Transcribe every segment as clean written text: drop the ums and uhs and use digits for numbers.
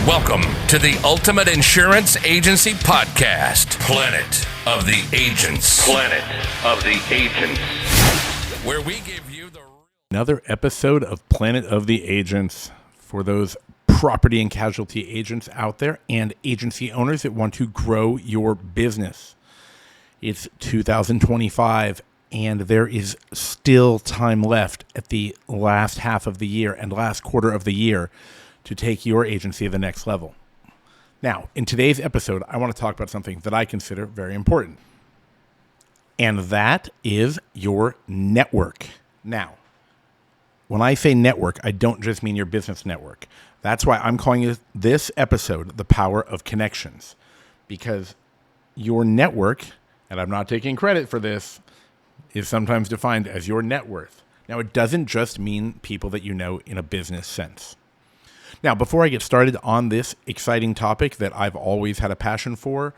Welcome to the Ultimate Insurance Agency Podcast, Planet of the Agents. Planet of the Agents. Where we give you another episode of Planet of the Agents for those property and casualty agents out there and agency owners that want to grow your business. It's 2025 and there is still time left at the last half of the year and last quarter of the year to take your agency to the next level. Now, in today's episode, I want to talk about something that I consider very important, and that is your network. Now, when I say network, I don't just mean your business network. That's why I'm calling this episode The Power of Connections, because your network, and I'm not taking credit for this, is sometimes defined as your net worth. Now, it doesn't just mean people that you know in a business sense. Now, before I get started on this exciting topic that I've always had a passion for,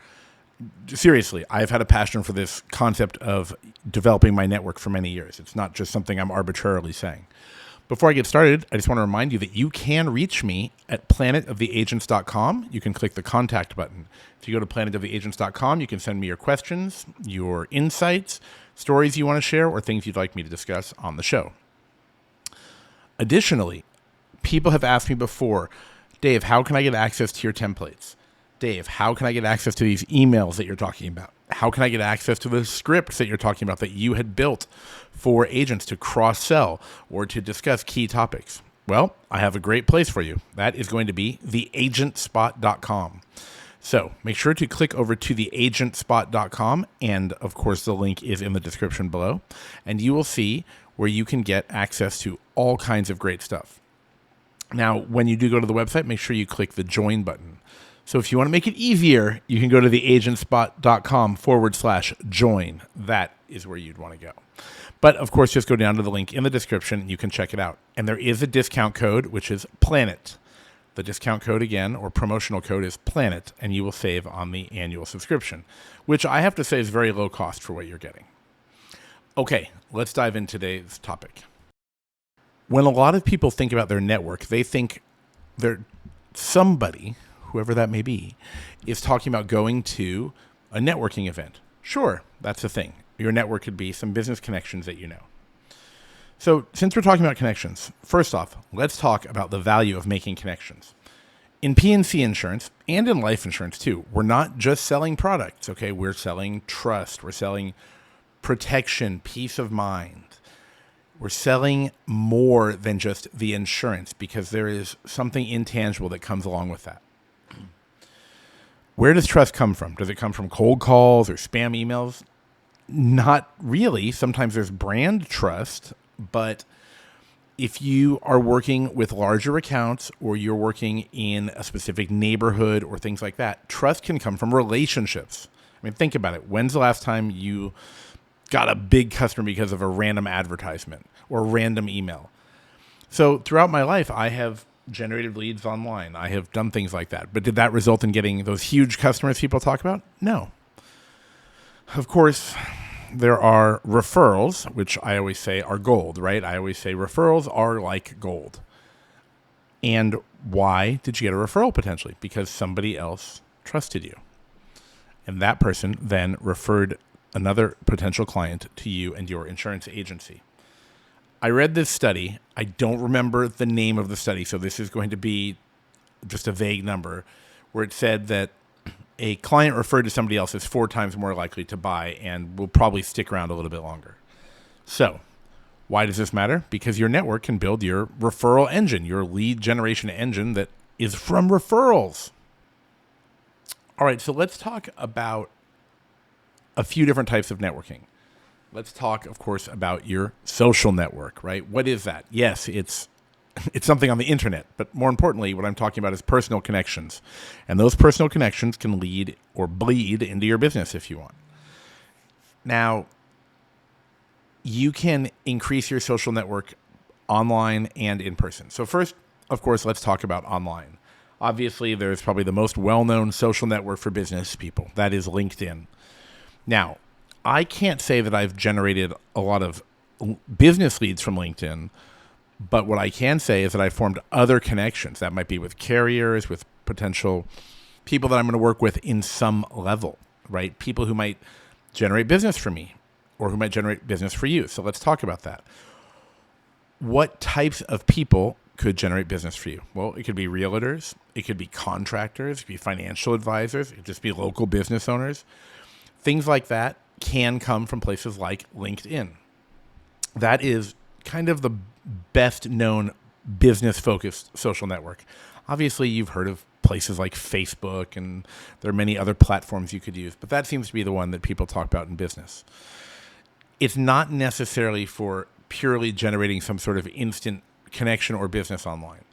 seriously, I've had a passion for this concept of developing my network for many years. It's not just something I'm arbitrarily saying. Before I get started, I just want to remind you that you can reach me at planetoftheagents.com. You can click the contact button. If you go to planetoftheagents.com, you can send me your questions, your insights, stories you want to share, or things you'd like me to discuss on the show. Additionally, people have asked me before, Dave, how can I get access to your templates? Dave, how can I get access to these emails that you're talking about? How can I get access to the scripts that you're talking about that you had built for agents to cross-sell or to discuss key topics? Well, I have a great place for you. That is going to be theagentspot.com. So make sure to click over to theagentspot.com, and of course the link is in the description below, and you will see where you can get access to all kinds of great stuff. Now, when you do go to the website, make sure you click the join button. So if you want to make it easier, you can go to theagentspot.com/join. That is where you'd want to go. But of course, just go down to the link in the description and you can check it out. And there is a discount code, which is PLANET. The discount code again, or promotional code, is PLANET, and you will save on the annual subscription, which I have to say is very low cost for what you're getting. Okay, let's dive into today's topic. When a lot of people think about their network, they think somebody, whoever that may be, is talking about going to a networking event. Sure, that's the thing. Your network could be some business connections that you know. So since we're talking about connections, first off, let's talk about the value of making connections. In P&C insurance and in life insurance too, we're not just selling products, okay? We're selling trust. We're selling protection, peace of mind. We're selling more than just the insurance because there is something intangible that comes along with that. Where does trust come from? Does it come from cold calls or spam emails? Not really. Sometimes there's brand trust, but if you are working with larger accounts or you're working in a specific neighborhood or things like that, trust can come from relationships. I mean, think about it. When's the last time you got a big customer because of a random advertisement or random email? So throughout my life, I have generated leads online. I have done things like that. But did that result in getting those huge customers people talk about? No. Of course, there are referrals, which I always say are gold, right? I always say referrals are like gold. And why did you get a referral potentially? Because somebody else trusted you. And that person then referred another potential client to you and your insurance agency. I read this study. I don't remember the name of the study, so this is going to be just a vague number, where it said that a client referred to somebody else is 4 times more likely to buy and will probably stick around a little bit longer. So why does this matter? Because your network can build your referral engine, your lead generation engine that is from referrals. All right, so let's talk about a few different types of networking. Let's talk, of course, about your social network, right? What is that? Yes, it's something on the internet, but more importantly, what I'm talking about is personal connections. And those personal connections can lead or bleed into your business if you want. Now, you can increase your social network online and in person. So first, of course, let's talk about online. Obviously, there's probably the most well-known social network for business people. That is LinkedIn. Now, I can't say that I've generated a lot of business leads from LinkedIn, but what I can say is that I formed other connections. That might be with carriers, with potential people that I'm going to work with in some level, right? People who might generate business for me or who might generate business for you. So let's talk about that. What types of people could generate business for you? Well, it could be realtors. It could be contractors. It could be financial advisors. It could just be local business owners. Things like that can come from places like LinkedIn. That is kind of the best known business-focused social network. Obviously, you've heard of places like Facebook, and there are many other platforms you could use, but that seems to be the one that people talk about in business. It's not necessarily for purely generating some sort of instant connection or business online.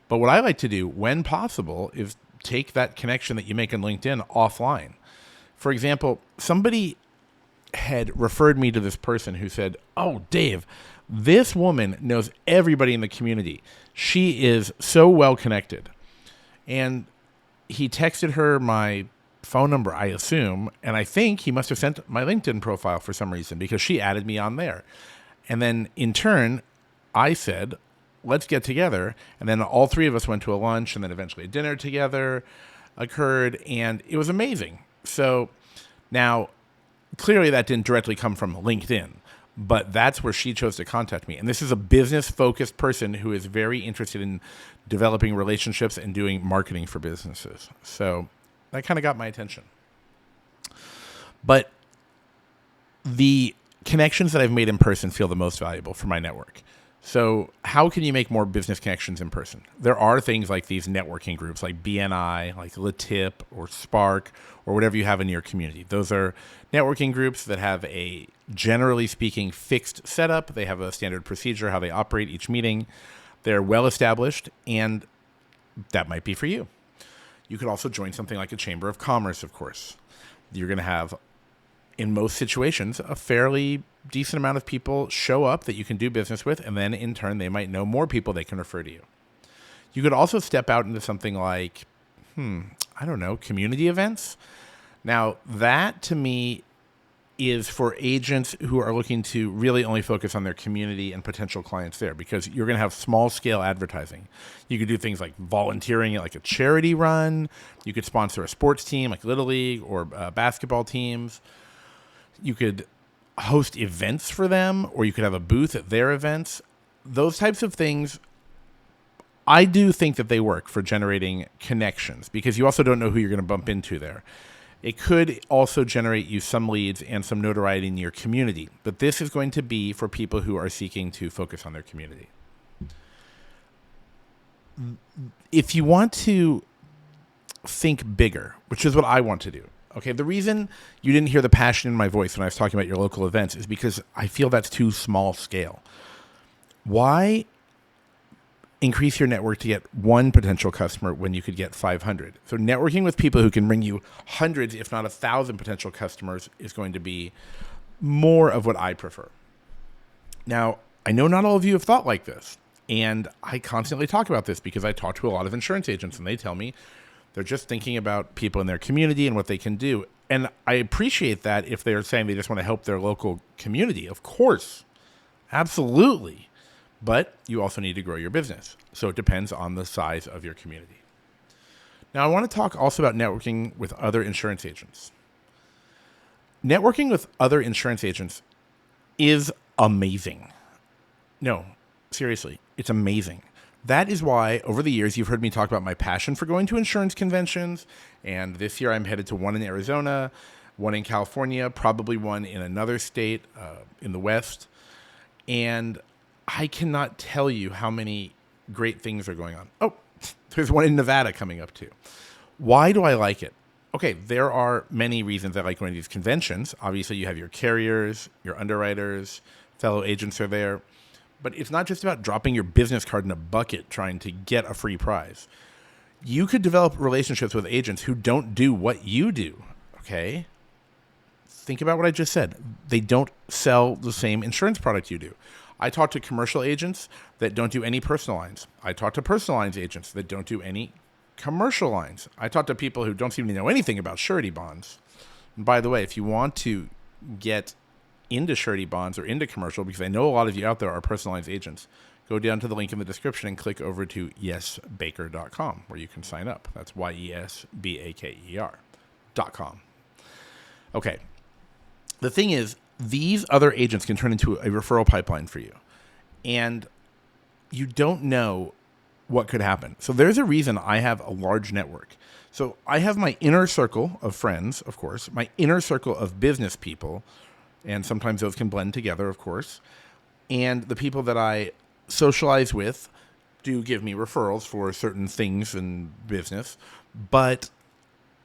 But what I like to do when possible is take that connection that you make on LinkedIn offline. For example, somebody had referred me to this person who said, "Oh, Dave, this woman knows everybody in the community. She is so well connected." And he texted her my phone number, I assume, and I think he must have sent my LinkedIn profile for some reason because she added me on there. And then in turn, I said, "Let's get together." And then all three of us went to a lunch, and then eventually a dinner together occurred, and it was amazing. So now, clearly that didn't directly come from LinkedIn, but that's where she chose to contact me. And this is a business-focused person who is very interested in developing relationships and doing marketing for businesses. So that kind of got my attention. But the connections that I've made in person feel the most valuable for my network. So how can you make more business connections in person? There are things like these networking groups like BNI, like LeTip or Spark or whatever you have in your community. Those are networking groups that have a, generally speaking, fixed setup. They have a standard procedure, how they operate each meeting. They're well established, and that might be for you. You could also join something like a Chamber of Commerce, of course. You're going to have, in most situations, a fairly decent amount of people show up that you can do business with, and then in turn, they might know more people they can refer to you. You could also step out into something like, community events. Now, that to me is for agents who are looking to really only focus on their community and potential clients there, because you're going to have small scale advertising. You could do things like volunteering at like a charity run. You could sponsor a sports team like Little League or basketball teams. You could host events for them, or you could have a booth at their events. Those types of things, I do think that they work for generating connections, because you also don't know who you're going to bump into there. It could also generate you some leads and some notoriety in your community, but this is going to be for people who are seeking to focus on their community. If you want to think bigger, which is what I want to do, okay, the reason you didn't hear the passion in my voice when I was talking about your local events is because I feel that's too small scale. Why increase your network to get one potential customer when you could get 500? So networking with people who can bring you hundreds, if not 1,000 potential customers is going to be more of what I prefer. Now, I know not all of you have thought like this, and I constantly talk about this because I talk to a lot of insurance agents, and they tell me they're just thinking about people in their community and what they can do. And I appreciate that if they're saying they just want to help their local community. Of course, absolutely. But you also need to grow your business. So it depends on the size of your community. Now, I want to talk also about networking with other insurance agents. Networking with other insurance agents is amazing. No, seriously, it's amazing. That is why, over the years, you've heard me talk about my passion for going to insurance conventions. And this year, I'm headed to one in Arizona, one in California, probably one in another state in the West. And I cannot tell you how many great things are going on. Oh, there's one in Nevada coming up too. Why do I like it? Okay, there are many reasons I like going to these conventions. Obviously, you have your carriers, your underwriters, fellow agents are there. But it's not just about dropping your business card in a bucket trying to get a free prize. You could develop relationships with agents who don't do what you do, okay? Think about what I just said. They don't sell the same insurance product you do. I talk to commercial agents that don't do any personal lines. I talk to personal lines agents that don't do any commercial lines. I talk to people who don't seem to know anything about surety bonds. And by the way, if you want to get into surety bonds or into commercial, because I know a lot of you out there are personal lines agents, go down to the link in the description and click over to yesbaker.com where you can sign up. That's YESBAKER.com. Okay. The thing is, these other agents can turn into a referral pipeline for you. And you don't know what could happen. So there's a reason I have a large network. So I have my inner circle of friends, of course, my inner circle of business people, and sometimes those can blend together, of course. And the people that I socialize with do give me referrals for certain things in business. But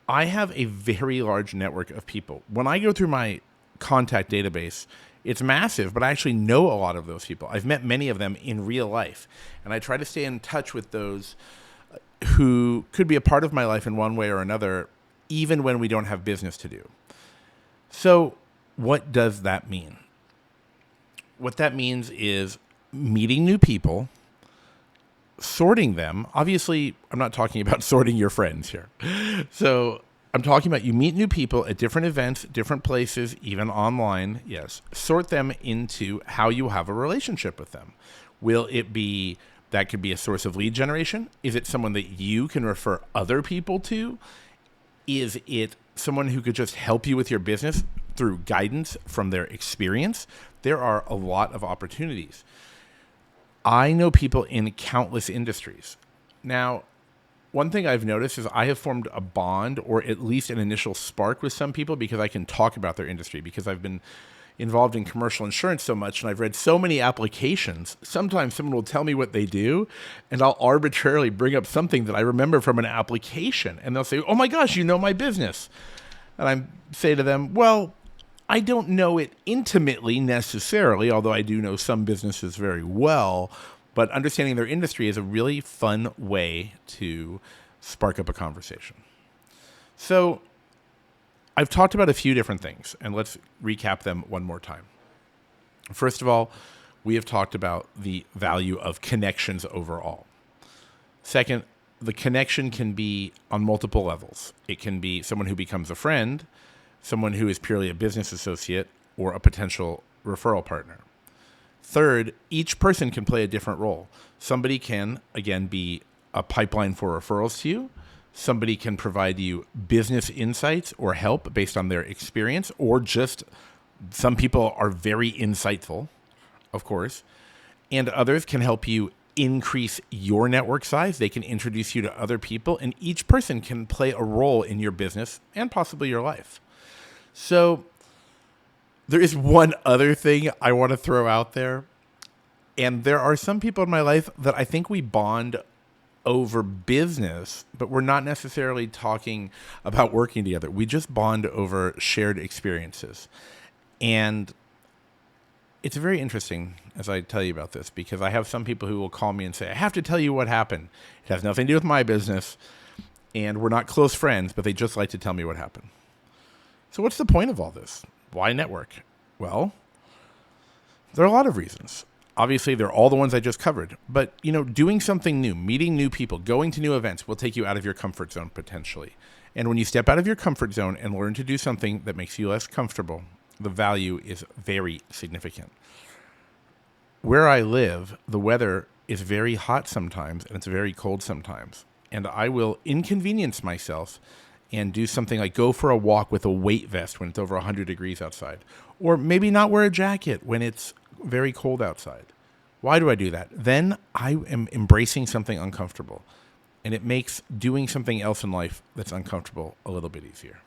I have a very large network of people. When I go through my contact database, it's massive, but I actually know a lot of those people. I've met many of them in real life, and I try to stay in touch with those who could be a part of my life in one way or another, even when we don't have business to do. So what does that mean? What that means is meeting new people, sorting them. Obviously, I'm not talking about sorting your friends here. So I'm talking about you meet new people at different events, different places, even online. Yes. Sort them into how you have a relationship with them. Will it be, that could be a source of lead generation? Is it someone that you can refer other people to? Is it someone who could just help you with your business through guidance from their experience? There are a lot of opportunities. I know people in countless industries. Now, one thing I've noticed is I have formed a bond or at least an initial spark with some people because I can talk about their industry, because I've been involved in commercial insurance so much and I've read so many applications. Sometimes someone will tell me what they do and I'll arbitrarily bring up something that I remember from an application, and they'll say, "Oh my gosh, you know my business." And I say to them, "Well, I don't know it intimately necessarily, although I do know some businesses very well, but understanding their industry is a really fun way to spark up a conversation." So I've talked about a few different things, and let's recap them one more time. First of all, we have talked about the value of connections overall. Second, the connection can be on multiple levels. It can be someone who becomes a friend, someone who is purely a business associate, or a potential referral partner. Third, each person can play a different role. Somebody can, again, be a pipeline for referrals to you. Somebody can provide you business insights or help based on their experience, or just some people are very insightful, of course. And others can help you increase your network size. They can introduce you to other people, and each person can play a role in your business and possibly your life. So there is one other thing I want to throw out there. And there are some people in my life that I think we bond over business, but we're not necessarily talking about working together. We just bond over shared experiences. And it's very interesting as I tell you about this, because I have some people who will call me and say, "I have to tell you what happened. It has nothing to do with my business, and we're not close friends, but they just like to tell me what happened." So what's the point of all this? Why network? Well, there are a lot of reasons. Obviously, they're all the ones I just covered. But, doing something new, meeting new people, going to new events will take you out of your comfort zone potentially. And when you step out of your comfort zone and learn to do something that makes you less comfortable, the value is very significant. Where I live, the weather is very hot sometimes and it's very cold sometimes. And I will inconvenience myself and do something like go for a walk with a weight vest when it's over 100 degrees outside. Or maybe not wear a jacket when it's very cold outside. Why do I do that? Then I am embracing something uncomfortable, and it makes doing something else in life that's uncomfortable a little bit easier.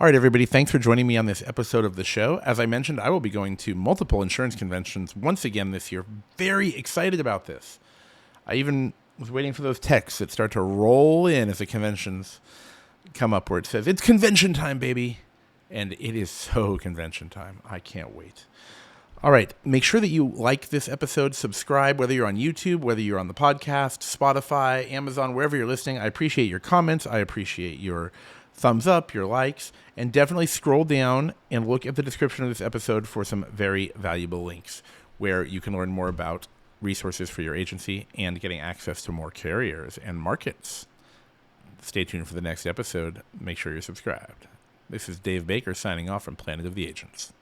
All right, everybody, thanks for joining me on this episode of the show. As I mentioned, I will be going to multiple insurance conventions once again this year. Very excited about this. I even was waiting for those texts that start to roll in as the conventions come up where it says, "It's convention time, baby." And it is so convention time. I can't wait. All right, make sure that you like this episode, subscribe, whether you're on YouTube, whether you're on the podcast, Spotify, Amazon, wherever you're listening. I appreciate your comments. I appreciate your thumbs up, your likes, and definitely scroll down and look at the description of this episode for some very valuable links where you can learn more about resources for your agency and getting access to more carriers and markets. Stay tuned for the next episode. Make sure you're subscribed. This is Dave Baker signing off from Planet of the Agents.